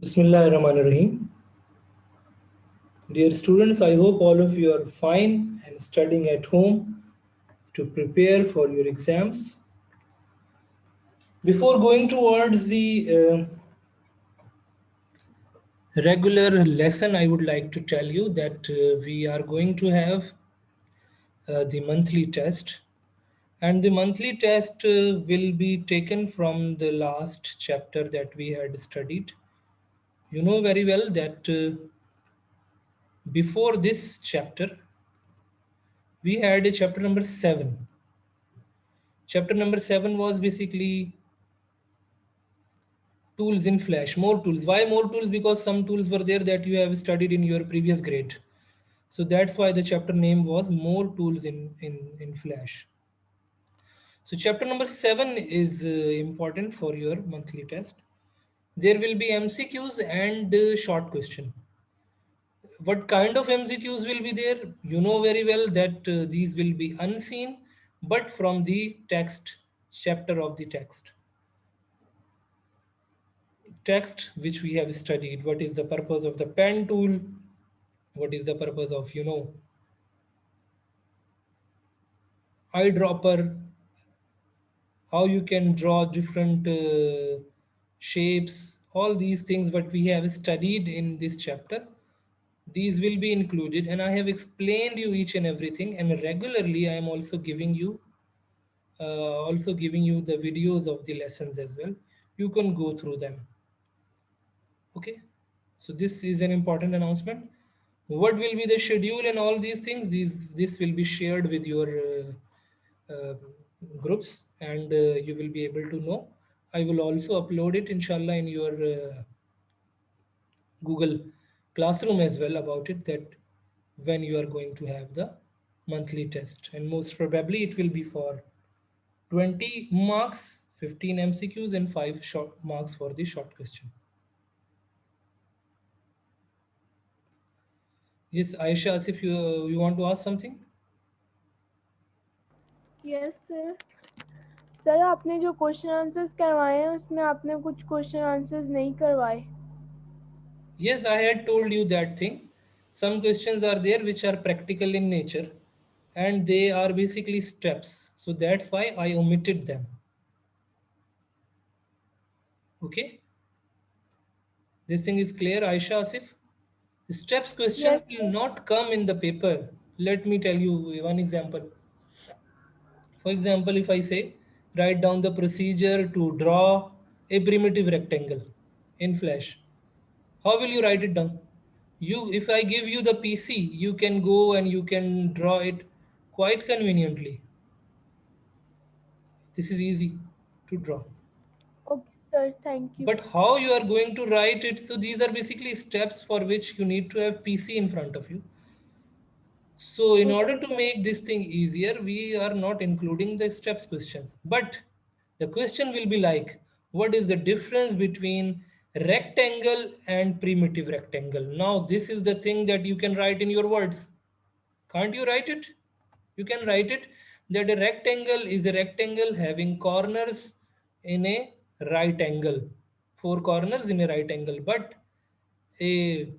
Bismillahirrahmanirrahim. Dear students, I hope all of you are fine and studying at home to prepare for your exams. Before going towards the regular lesson, I would like to tell you that we are going to have the monthly test, and the monthly test will be taken from the last chapter that we had studied. You know very well that before this chapter, we had a chapter number 7. Chapter number 7 was basically tools in Flash, more tools. Why more tools? Because some tools were there that you have studied in your previous grade. So that's why the chapter name was more tools in Flash. So chapter number 7 is important for your monthly test. There will be MCQs and short question. What kind of MCQs will be there? You know very well that these will be unseen, but from the text, chapter of the text which we have studied. What is the purpose of the pen tool? What is the purpose of eyedropper? How you can draw different shapes? All these things what we have studied in this chapter, these will be included, and I have explained you each and everything. And regularly I am also giving you the videos of the lessons as well. You can go through them. Okay, so this is an important announcement. What will be the schedule and all these things? This will be shared with your groups, and you will be able to know. I will also upload it, inshallah, in your Google Classroom as well about it. That when you are going to have the monthly test, and most probably it will be for 20 marks, 15 MCQs, and 5 short marks for the short question. Yes, Aisha, as if you want to ask something. Yes sir sir आपने जो question answers करवाए हैं उसमें आपने कुछ question answers नहीं करवाए Yes, I had told you that thing. Some questions are there which are practical in nature, and they are basically steps. So that's why I omitted them. Okay, this thing is clear, Aisha Asif. Steps questions yes will not come in the paper. Let me tell you one example. For example, if I say write down the procedure to draw a primitive rectangle in Flash, how will you write it down? If I give you the PC, you can go and you can draw it quite conveniently. This is easy to draw. Okay sir thank you But how you are going to write it? So these are basically steps for which you need to have PC in front of you. So in okay order to sir make this thing easier, we are not including the steps questions. But the question will be like, what is the difference between rectangle and primitive rectangle? Now, this is the thing that you can write in your words. Can't you write it? You can write it that a rectangle is a rectangle having corners in a right angle. Four corners in a right angle. But a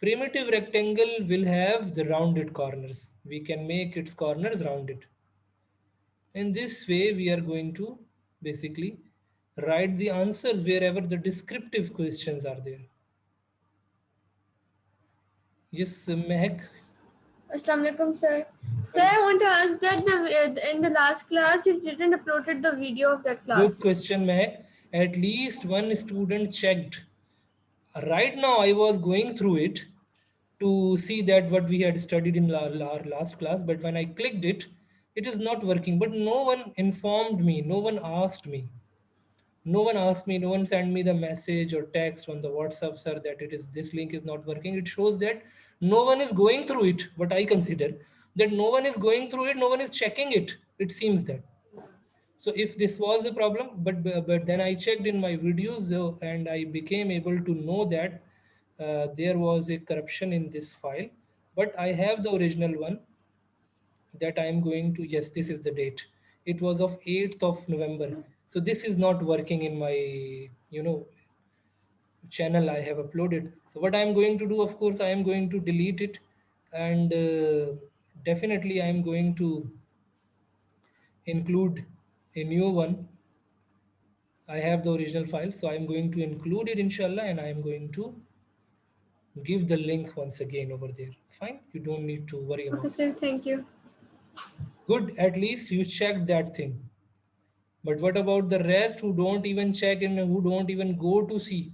primitive rectangle will have the rounded corners. We can make its corners rounded. In this way, we are going to basically write the answers wherever the descriptive questions are there. Yes, Mehak. Assalamualaikum, sir. Sir, I want to ask that in the last class you didn't uploaded the video of that Good class. question, Mehak. At least one student checked. Right now, I was going through it to see that what we had studied in our last class, but when I clicked it, it is not working. But no one informed me, no one asked me. No one asked me, no one sent me the message or text on the WhatsApp, sir, that it is this link is not working. It shows that no one is going through it. What I consider that no one is going through it, no one is checking it. It seems that. So if this was the problem, but then I checked in my videos and I became able to know that there was a corruption in this file. But I have the original one that I am going to. Yes, this is the date. It was of 8th of November. So this is not working in my, channel I have uploaded. So what I am going to do, of course, I am going to delete it, and definitely I am going to include a new one. I have the original file, so I am going to include it inshallah, and I am going to give the link once again over there. Fine, you don't need to worry about Okay, it. sir. Thank you. Good, at least you checked that thing. But what about the rest who don't even check and who don't even go to see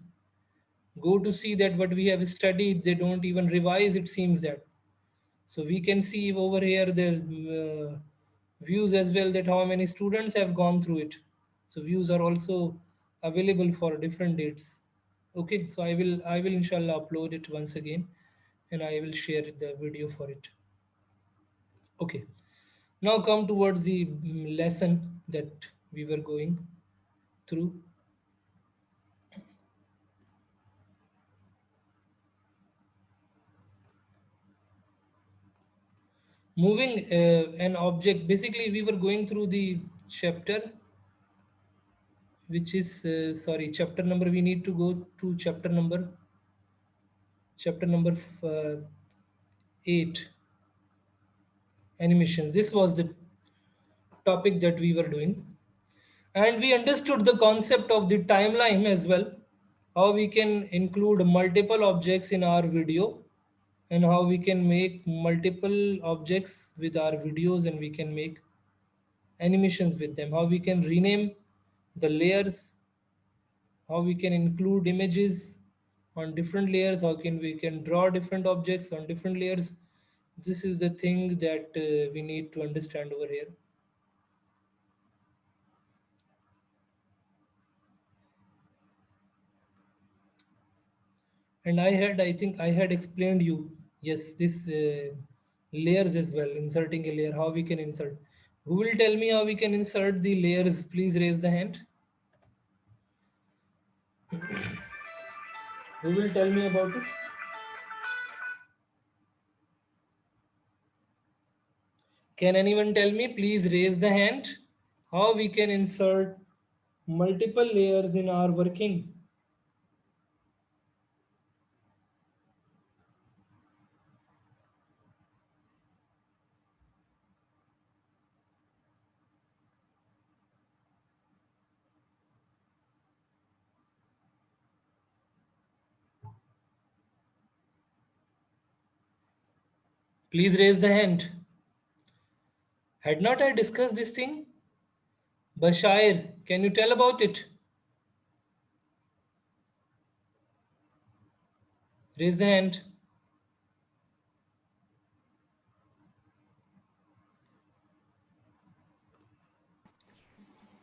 that what we have studied? They don't even revise, it seems that. So we can see over here the views as well, that how many students have gone through it. So views are also available for different dates. Okay, so I will inshallah upload it once again, and I will share the video for it. Okay, now come towards the lesson that we were going through. Moving an object, basically we were going through the chapter, which is sorry, chapter number, we need to go to chapter number 8, animations. This was the topic that we were doing, and we understood the concept of the timeline as well, how we can include multiple objects in our video, and how we can make multiple objects with our videos, and we can make animations with them, how we can rename the layers, how we can include images on different layers, how can we can draw different objects on different layers. This is the thing that we need to understand over here. And I think I had explained you, yes, this layers as well, inserting a layer, how we can insert. Who will tell me how we can insert the layers? Please raise the hand. Who will tell me about it? Can anyone tell me? Please raise the hand. How we can insert multiple layers in our working? Please raise the hand. Had not I discussed this thing? Bashair, can you tell about it? Raise the hand.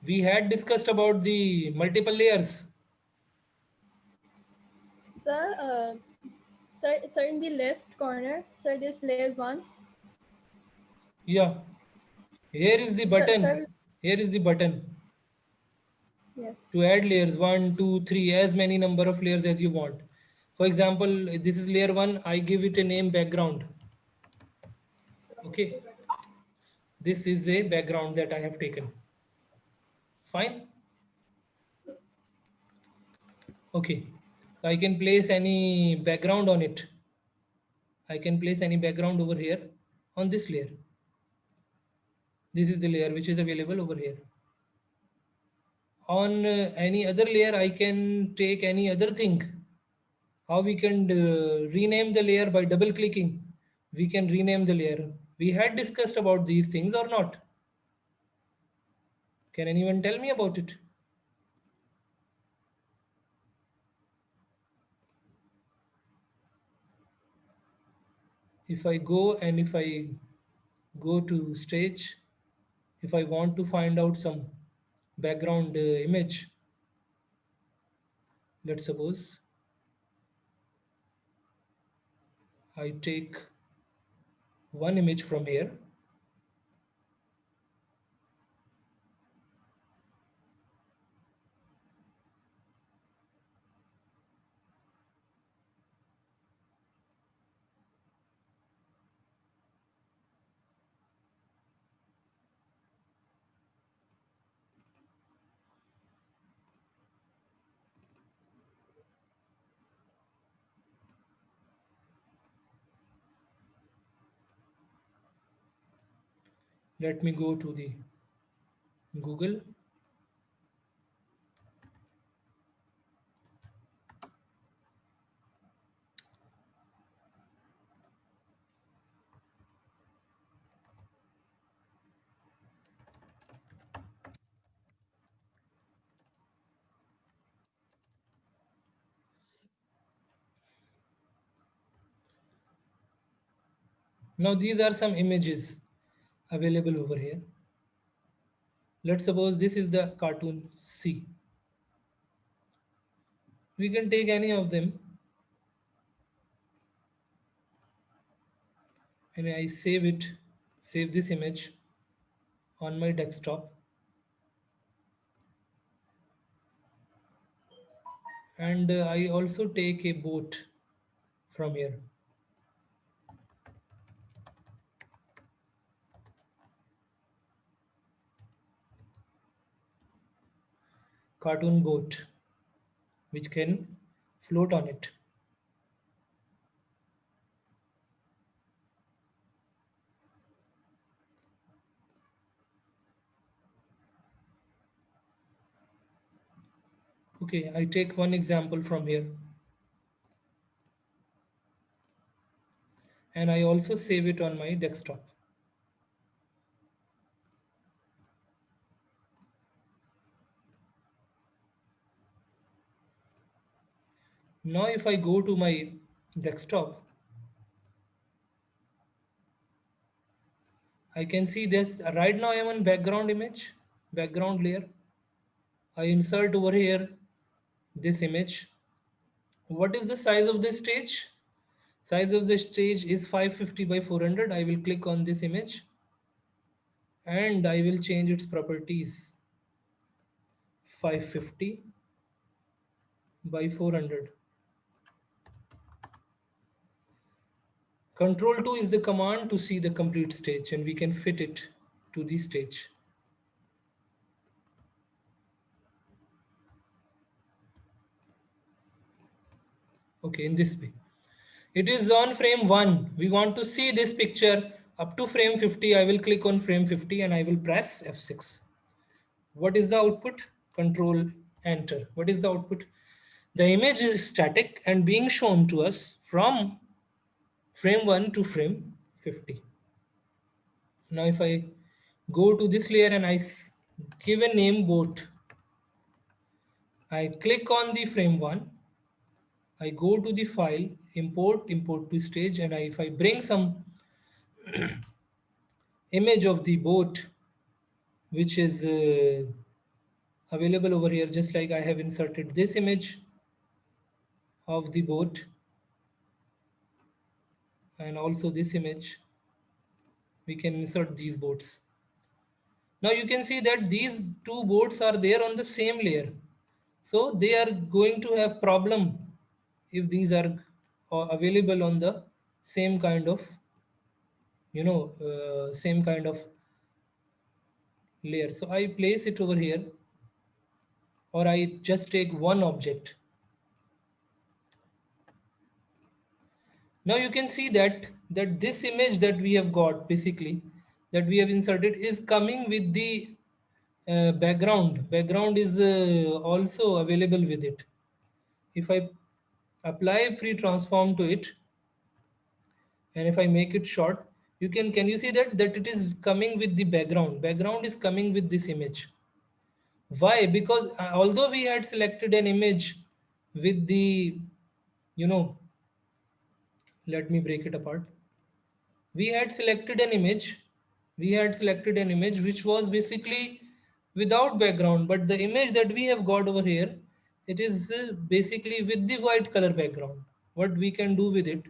We had discussed about the multiple layers. Sir, sir, in the left corner, sir, this layer 1. Yeah. Here is the Sir, button. sir, Here is the button yes. to add layers, 1, 2, 3, as many number of layers as you want. For example, this is layer 1. I give it a name background. Okay. This is a background that I have taken. Fine. Okay. I can place any background on it. I can place any background over here on this layer. This is the layer which is available over here. On any other layer, I can take any other thing. How we can rename the layer? By double clicking, we can rename the layer. We had discussed about these things or not? Can anyone tell me about it? If I go and if I go to stage, if I want to find out some background image, let's suppose I take one image from here. Let me go to the Google. Now these are some images available over here. Let's suppose this is the cartoon C. We can take any of them and I save this image on my desktop. And I also take a boat from here. Cartoon boat, which can float on it. Okay, I take one example from here. And I also save it on my desktop. Now if I go to my desktop, I can see this. Right now I am on background image, background layer. I insert over here this image. What is the size of the stage? Size of the stage is 550 by 400. I will click on this image and I will change its properties. 550 by 400. Control 2 is the command to see the complete stage and we can fit it to the stage. Okay, in this way. It is on frame 1. We want to see this picture up to frame 50. I will click on frame 50 and I will press F6. What is the output? Control Enter. What is the output? The image is static and being shown to us from frame 1 to frame 50. Now if I go to this layer and I give a name boat, I click on the frame 1, I go to the file, import to stage, and if I bring some image of the boat, which is available over here, just like I have inserted this image of the boat and also this image, we can insert these boats. Now you can see that these two boats are there on the same layer. So they are going to have problem if these are available on the same kind of, same kind of layer. So I place it over here, or I just take one object. Now you can see that this image that we have got, basically that we have inserted, is coming with the background. Background is also available with it. If I apply free transform to it, and if I make it short, can you see that it is coming with the background. Background is coming with this image. Why? Because although we had selected an image with the, let me break it apart. We had selected an image. Which was basically without background, but the image that we have got over here, it is basically with the white color background. What we can do with it,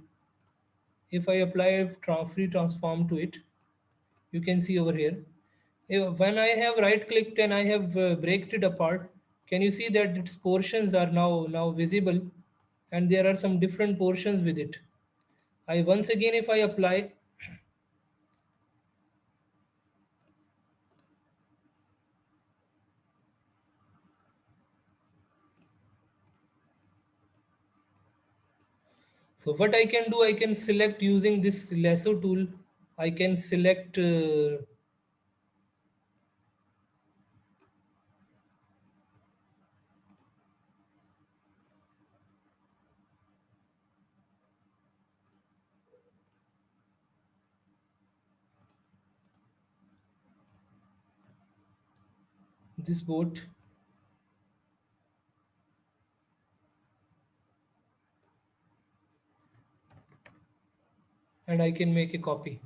if I apply a free transform to it, you can see over here, when I have right clicked and I have breaked it apart, can you see that its portions are now visible, and there are some different portions with it. I once again, if I apply, so what I can do, I can select using this lasso tool, I can select this boat. And I can make a copy.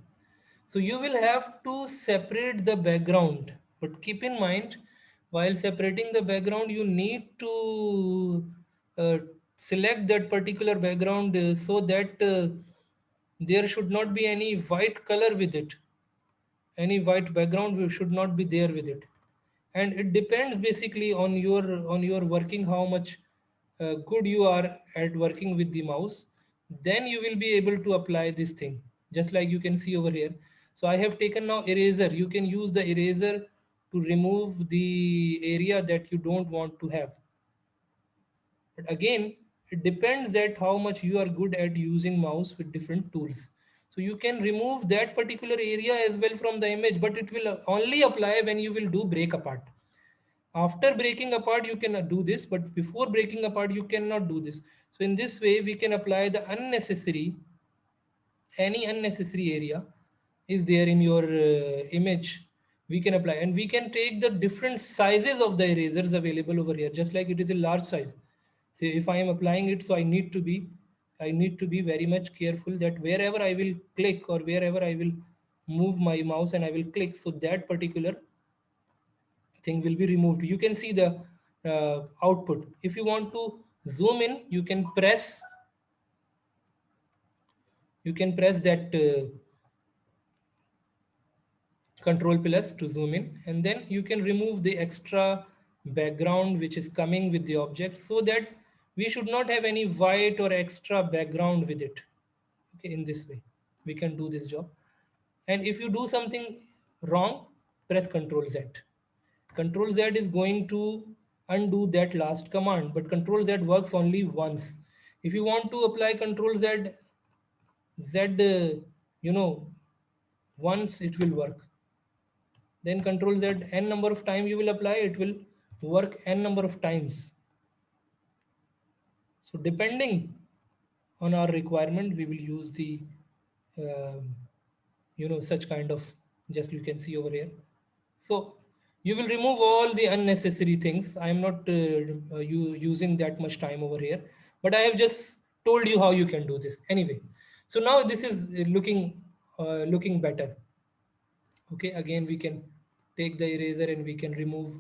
So you will have to separate the background, but keep in mind, while separating the background, you need to uh, select that particular background so that there should not be any white color with it. Any white background should not be there with it. And it depends basically on your working, how much good you are at working with the mouse. Then you will be able to apply this thing, just like you can see over here. So I have taken now eraser. You can use the eraser to remove the area that you don't want to have. But again, it depends that how much you are good at using mouse with different tools. So you can remove that particular area as well from the image, but it will only apply when you will do break apart. After breaking apart, you can do this, but before breaking apart, you cannot do this. So in this way, we can apply the unnecessary, any unnecessary area is there in your image, we can apply. And we can take the different sizes of the erasers available over here, just like it is a large size. So if I am applying it, so I need to be very much careful that wherever I will click or wherever I will move my mouse and I will click, so that particular thing will be removed. You can see the output. If you want to zoom in, you can press that control plus to zoom in, and then you can remove the extra background which is coming with the object, so that we should not have any white or extra background with it. Okay, in this way we can do this job. And if you do something wrong, press Control Z. Control Z is going to undo that last command, but Control Z works only once. If you want to apply Control Z, you know, once it will work. Then Control Z, n number of time you will apply, it will work n number of times. So depending on our requirement, we will use the such kind of, just you can see over here. So you will remove all the unnecessary things. I am not using that much time over here, but I have just told you how you can do this anyway. So now this is looking better. Okay, again we can take the eraser and we can remove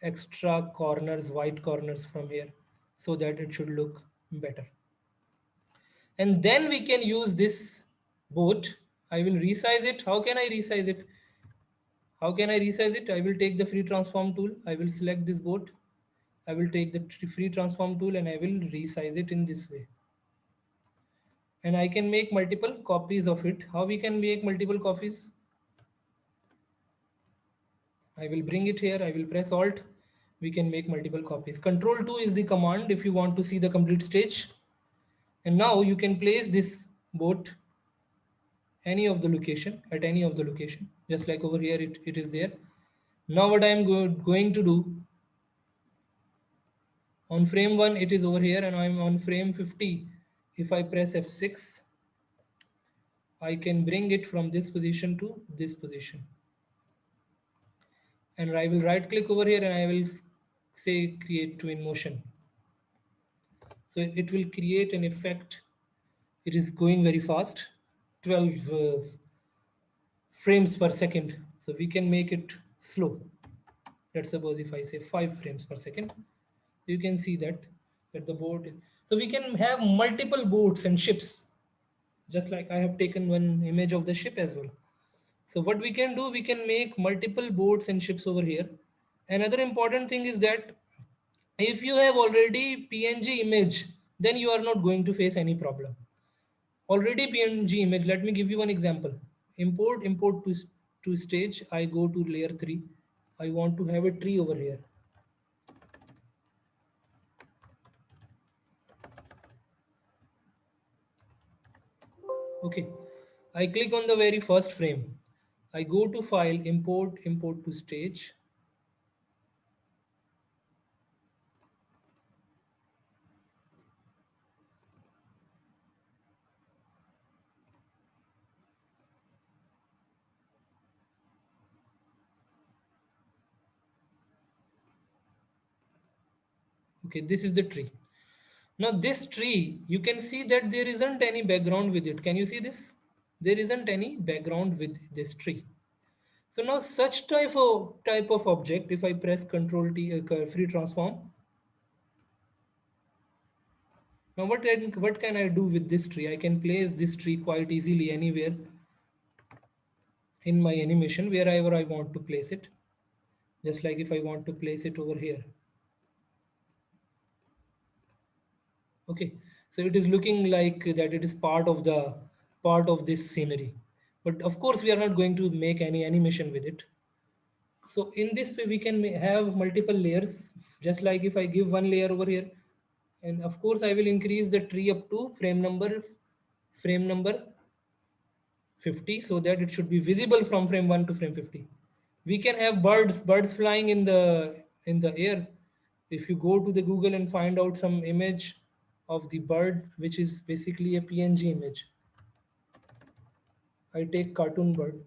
extra corners, white corners from here, so that it should look better. And then we can use this boat. I will resize it. How can I resize it? How can I resize it? I will take the free transform tool. I will select this boat. I will take the free transform tool and I will resize it in this way. And I can make multiple copies of it. How we can make multiple copies? I will bring it here. I will press Alt. We can make multiple copies. Control 2 is the command if you want to see the complete stage. And now you can place this boat any of the location, at any of the location, just like over here it is there. Now what I am going to do, on frame 1 it is over here and I am on frame 50. If I press F6, I can bring it from this position to this position. And I will right click over here and I will say create to in motion. So it will create an effect. It is going very fast, 12 frames per second. So we can make it slow. Let's suppose if I say 5 frames per second, you can see that the boat. So we can have multiple boats and ships, just like I have taken one image of the ship as well. So what we can do, we can make multiple boats and ships over here. Another important thing is that if you have already PNG image, then you are not going to face any problem. Already PNG image, let me give you one example. Import to stage. I go to layer 3. I want to have a tree over here. Okay, I click on the very first frame. I go to file, import to stage. Okay, this is the tree. Now this tree, you can see that there isn't any background with it. Can you see this? There isn't any background with this tree. So now such type of object, if I press Control T, free transform. Now what can I do with this tree? I can place this tree quite easily anywhere in my animation, wherever I want to place it. Just like if I want to place it over here. Okay, so it is looking like that it is part of this scenery. But of course, we are not going to make any animation with it. So in this way, we can have multiple layers. Just like if I give one layer over here, and of course, I will increase the tree up to frame number 50, so that it should be visible from frame 1 to frame 50. We can have birds flying in the air. If you go to the Google and find out some image of the bird, which is basically a PNG image. I take cartoon bird.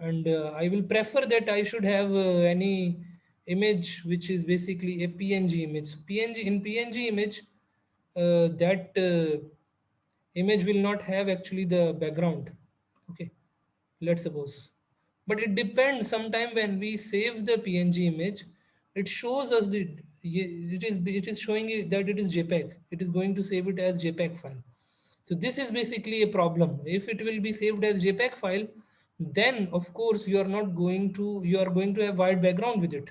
And I will prefer that I should have any image which is basically a PNG image. So PNG image, that image will not have actually the background. Okay, let's suppose. But it depends. Sometime when we save the PNG image, it shows us it is showing it that it is JPEG. It is going to save it as JPEG file. So this is basically a problem. If it will be saved as JPEG file, then of course you are going to have white background with it.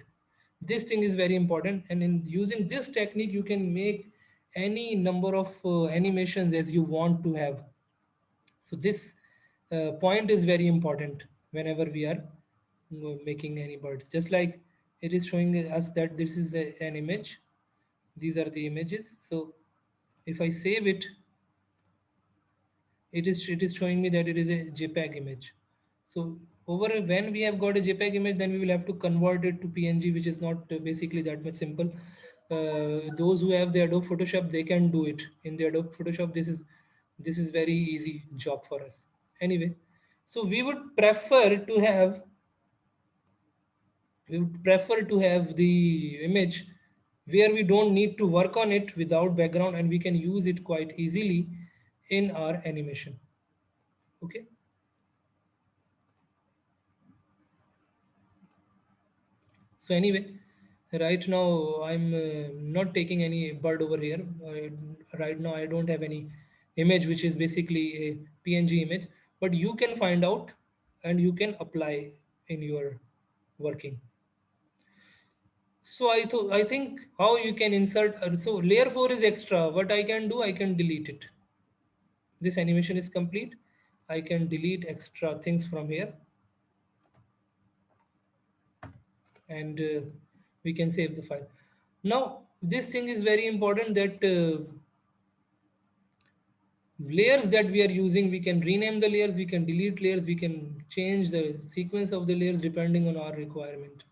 This thing is very important, and in using this technique, you can make any number of animations as you want to have. So this point is very important whenever we are making any birds. Just like it is showing us that this is an image. These are the images. So if I save it, it is showing me that it is a JPEG image. So over when we have got a JPEG image, then we will have to convert it to PNG, which is not basically that much simple. Those who have the Adobe Photoshop, they can do it in the Adobe Photoshop. This is very easy job for us. Anyway, so we would prefer to have the image where we don't need to work on it without background, and we can use it quite easily in our animation. Okay. So anyway, right now I'm not taking any bird over here. Right now I don't have any image which is basically a PNG image, but you can find out and you can apply in your working. So I think how you can insert. So layer 4 is extra. What I can do, I can delete it. This animation is complete. I can delete extra things from here, and we can save the file. Now this thing is very important, that layers that we are using, we can rename the layers, we can delete layers, we can change the sequence of the layers depending on our requirement.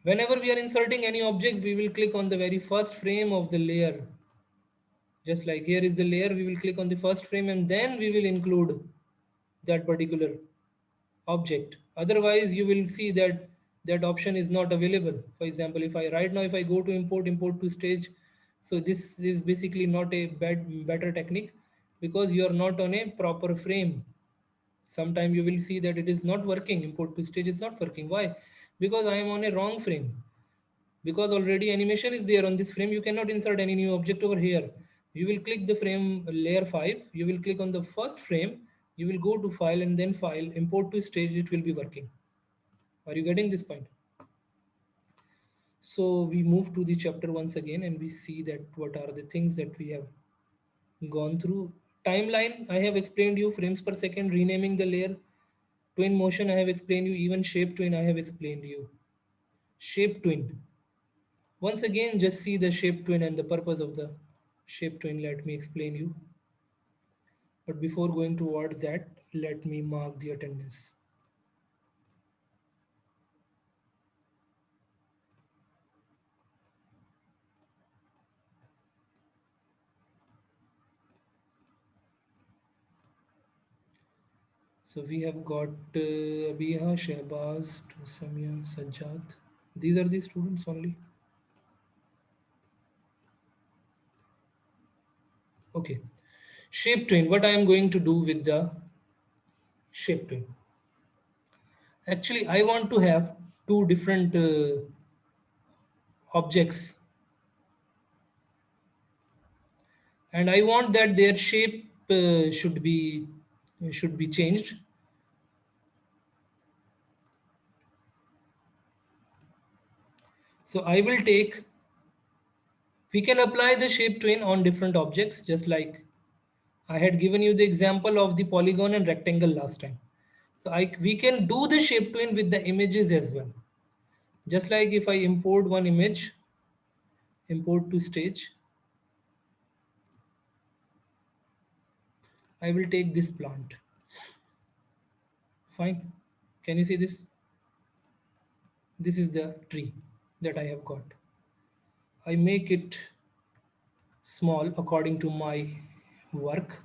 Whenever we are inserting any object, we will click on the very first frame of the layer. Just like here is the layer, we will click on the first frame and then we will include that particular object. Otherwise you will see that that option is not available. For example, if I right now if I go to import to stage, so this is basically not a better technique, because you are not on a proper frame. Sometime you will see that it is not working, import to stage is not working. Why? Because I am on a wrong frame. Because already animation is there on this frame, you cannot insert any new object over here. You will click the frame layer 5, you will click on the first frame, you will go to file and then file, import to stage, it will be working. Are you getting this point? So we move to the chapter once again and we see that what are the things that we have gone through. Timeline, I have explained you, frames per second, renaming the layer, twin motion, I have explained you, even shape twin, I have explained you. Shape twin. Once again, just see the shape twin and the purpose of the shape twin. Let me explain you. But before going towards that, let me mark the attendance. So we have got Abiha, Shehbaz, Samia, Sajjad. These are the students only. Okay. Shape twin. What I am going to do with the shape twin? Actually, I want to have two different objects, and I want that their shape should be changed. So I will take. We can apply the shape twin on different objects, just like I had given you the example of the polygon and rectangle last time. So we can do the shape twin with the images as well. Just like if I import one image, import to stage, I will take this plant. Fine. Can you see this? This is the tree that I have got. I make it small according to my work.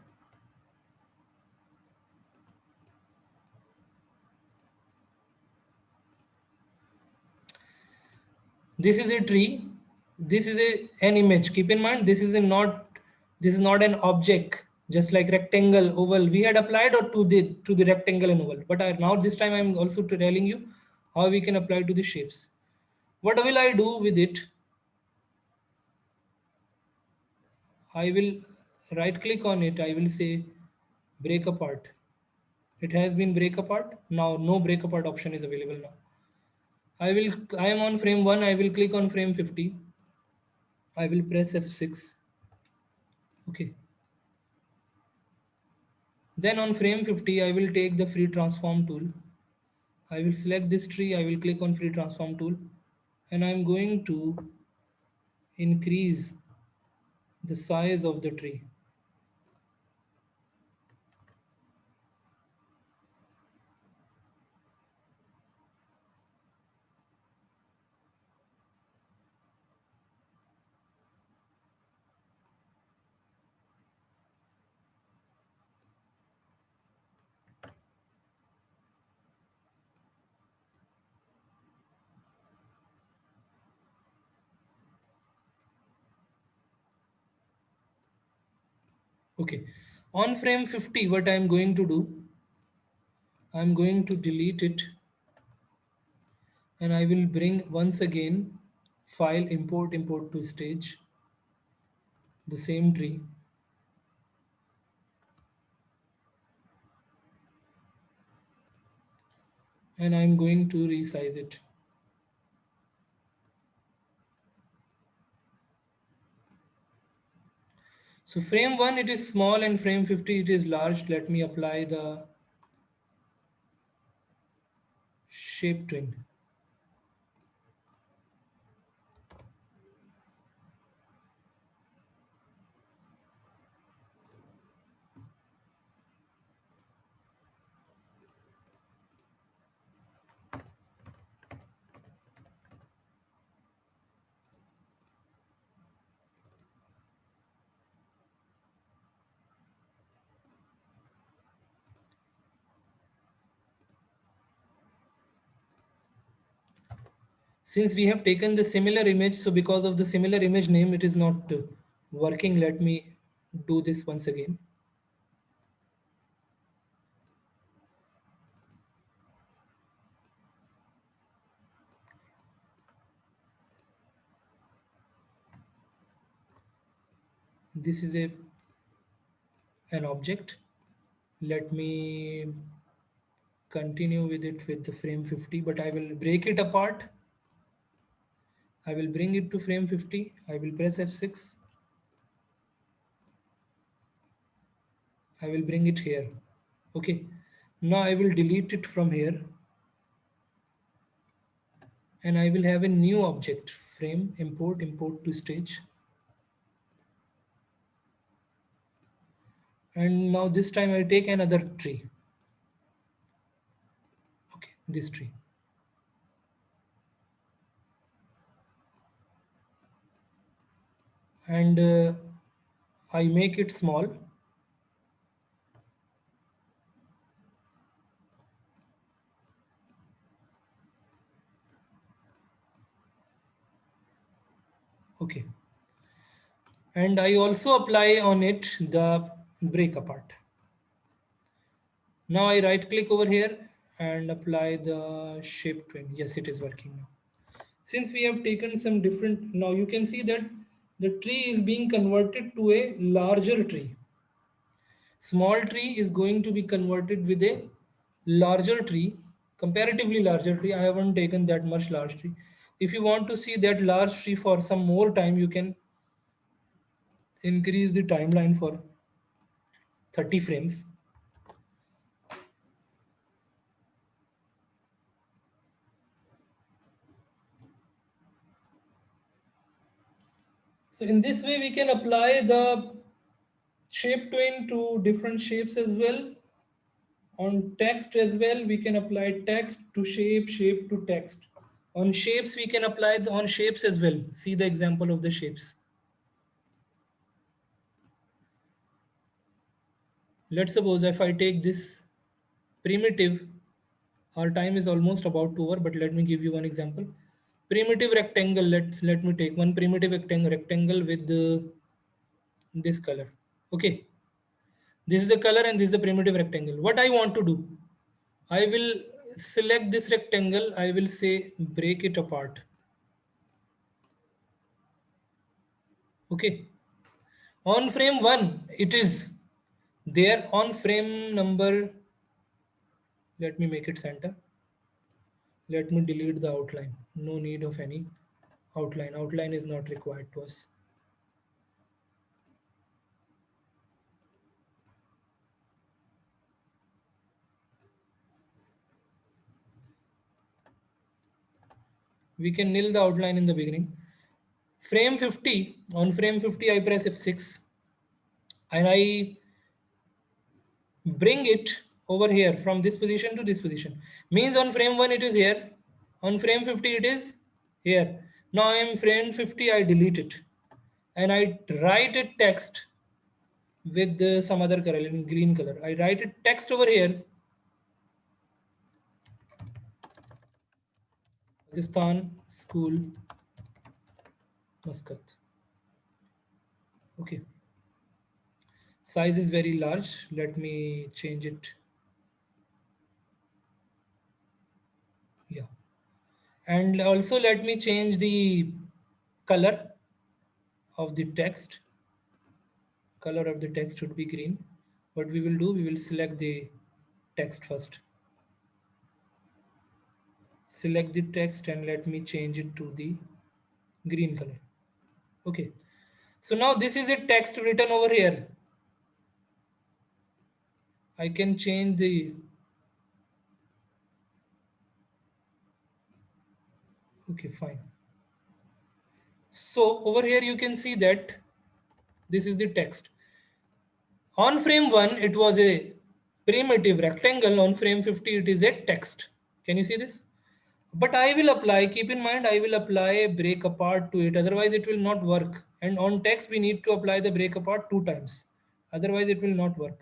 This is a tree. This is an image. Keep in mind, this is not an object, just like rectangle, oval. We had applied or to the rectangle and oval. But now this time I'm also telling you how we can apply to the shapes. What will I do with it? I will right click on it. I will say break apart. It has been break apart. Now no break apart option is available now. I am on frame 1. I will click on frame 50. I will press F6. Okay. Then on frame 50, I will take the free transform tool. I will select this tree. I will click on free transform tool, and I'm going to increase the size of the tree. Okay. On frame 50, what I'm going to do, I'm going to delete it, and I will bring once again file import to stage, the same tree. And I'm going to resize it. So frame 1 it is small and frame 50 it is large. Let me apply the shape twin. Since we have taken the similar image, so because of the similar image name, it is not working. Let me do this once again. This is an object. Let me continue with it with the frame 50, but I will break it apart. I will bring it to frame 50. I will press F6. I will bring it here. Okay. Now I will delete it from here. And I will have a new object, frame, import to stage. And now this time I take another tree. Okay, this tree. And I make it small. Okay. And I also apply on it the break apart. Now I right click over here and apply the shape twin. Yes, it is working now. Since we have taken some different, now you can see that the tree is being converted to a larger tree. Small tree is going to be converted with a larger tree, comparatively larger tree. I haven't taken that much large tree. If you want to see that large tree for some more time, you can increase the timeline for 30 frames. So in this way, we can apply the shape twin to different shapes as well. On text as well, we can apply text to shape, shape to text. On shapes, we can apply on shapes as well. See the example of the shapes. Let's suppose if I take this primitive, our time is almost about to over, but let me give you one example. Primitive rectangle, let me take one primitive rectangle with this color. Okay, this is the color and this is the primitive rectangle. What I want to do, I will select this rectangle, I will say break it apart. Okay, on frame 1 it is there. On frame number, let me make it center. Let me delete the outline. No need of any outline. Outline is not required to us. We can nil the outline in the beginning. Frame 50, on frame 50 I press F6 and I bring it over here from this position to this position. Means on frame 1 it is here, on frame 50 it is here. Now in frame 50 I delete it and I write a text with some other color, in green color. I write a text over here. Pakistan School Muscat. Okay. Size is very large. Let me change it. Yeah. And also let me change the color of the text. Color of the text should be green. What we will do, we will select the text first. Select the text and let me change it to the green color. Okay. So now this is a text written over here. I can change the, okay, fine. So over here you can see that this is the text. On frame 1 it was a primitive rectangle, on frame 50 it is a text. Can you see this? But I will apply, keep in mind, I will apply a break apart to it, otherwise it will not work. And on text we need to apply the break apart 2 times, otherwise it will not work.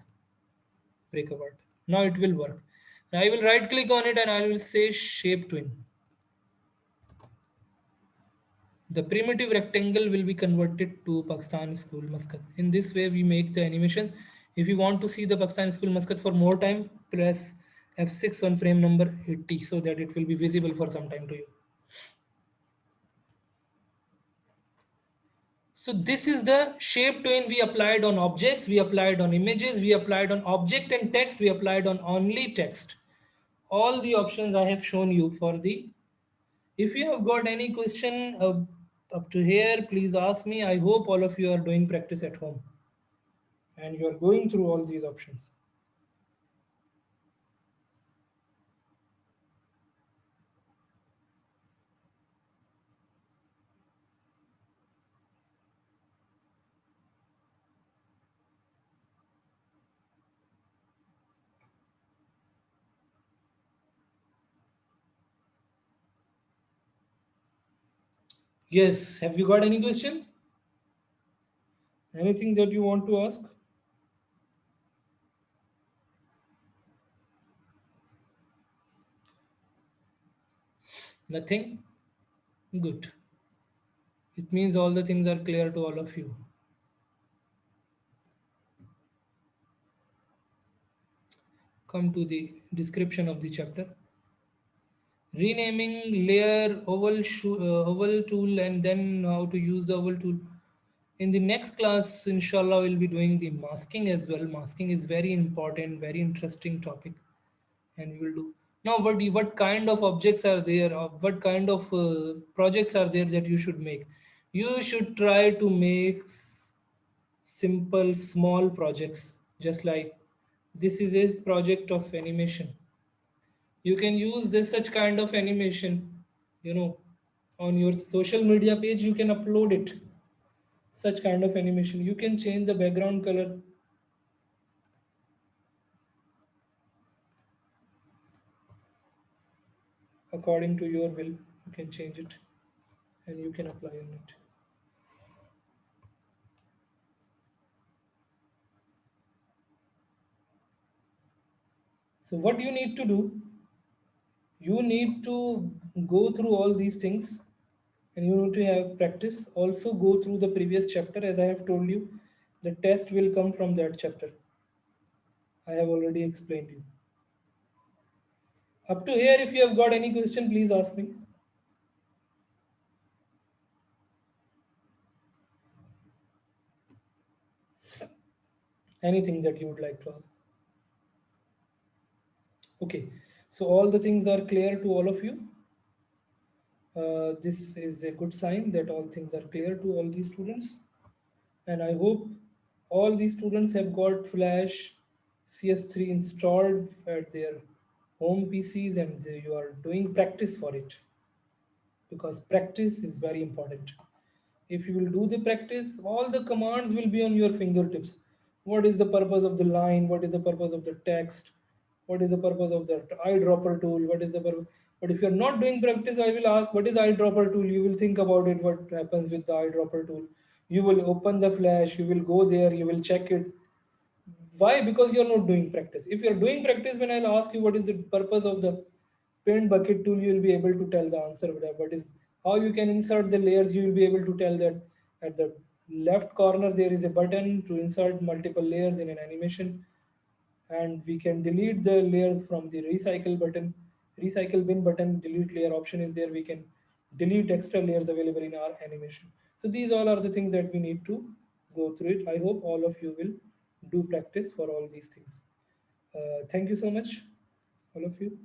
Break apart, now it will work. I will right click on it and I will say shape twin. The primitive rectangle will be converted to Pakistan School Muscat. In this way, we make the animations. If you want to see the Pakistan School Muscat for more time, press F6 on frame number 80 so that it will be visible for some time to you. So this is the shape twin we applied on objects, we applied on images, we applied on object and text, we applied on only text. All the options I have shown you for the. If you have got any question up to here, please ask me. I hope all of you are doing practice at home and you are going through all these options. Yes, have you got any question? Anything that you want to ask? Nothing? Good. It means all the things are clear to all of you. Come to the description of the chapter. Renaming layer oval tool, and then how to use the oval tool. In the next class, inshallah, we'll be doing the masking as well. Masking is very important, very interesting topic, and we will do. Now, what kind of objects are there? Or what kind of projects are there that you should make? You should try to make simple, small projects, just like this is a project of animation. You can use this such kind of animation, you know, on your social media page. You can upload it. Such kind of animation. You can change the background color according to your will. You can change it and you can apply on it. So what you need to do, you need to go through all these things and you need to have practice. Also go through the previous chapter. As I have told you, the test will come from that chapter. I have already explained you. Up to here, if you have got any question, please ask me. Anything that you would like to ask. Okay, so all the things are clear to all of you. This is a good sign that all things are clear to all these students. And I hope all these students have got Flash CS3 installed at their home PCs and you are doing practice for it, because practice is very important. If you will do the practice, all the commands will be on your fingertips. What is the purpose of the line? What is the purpose of the text? What is the purpose of the eyedropper tool? What is the purpose? But if you're not doing practice, I will ask, what is eyedropper tool? You will think about it, what happens with the eyedropper tool. You will open the flash, you will go there, you will check it. Why? Because you're not doing practice. If you're doing practice, when I'll ask you what is the purpose of the paint bucket tool, you will be able to tell the answer. What is how you can insert the layers, you will be able to tell that at the left corner there is a button to insert multiple layers in an animation, and we can delete the layers from the recycle bin button. Delete layer option is there. We can delete extra layers available in our animation. So these all are the things that we need to go through it. I hope all of you will do practice for all these things. Thank you so much, all of you.